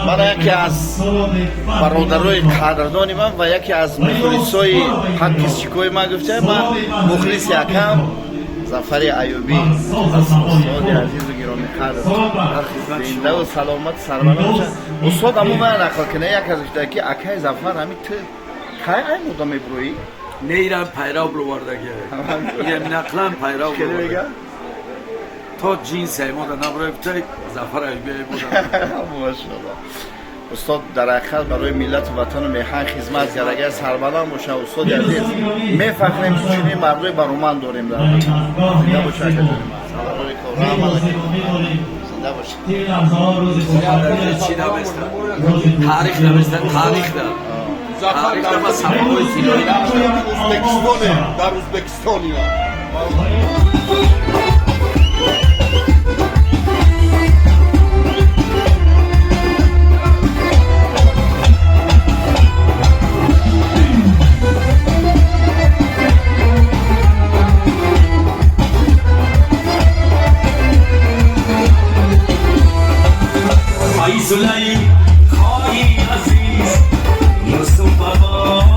من یکی از برادرای قدردان من و یکی از مخلصای حق کسچیکوی من گفته من مخلص یکم ظفر ایوبی استاد عزیز و گرامی قدر در زنده و سلامت سربلند باشد. استاد اما من نقل کنه یک از اشتاده که اکای ظفر همین تو کی این مدام میبروی؟ نیرم پیرو بلوردگه یه نقلم پیرو بلوردگه تا جینس ما در نبرای بتای ظفر ایوبی بودم. ماشاءالله استاد در حقیقت برای ملت و وطن و میهن خدمت کرده سربلند باشه. استاد عزیز میفهمیم که چنین مردای برومند داریم در زنده باشه که داریم. سلام علیکم رحمت الله زنده باشه. چی نمیستن تاریخ نمیستن تاریخ دار تاریخ دار ما سبایی سیلایی در ازبکستانی Ay Süleyman, ay Aziz, Yusuf Baba.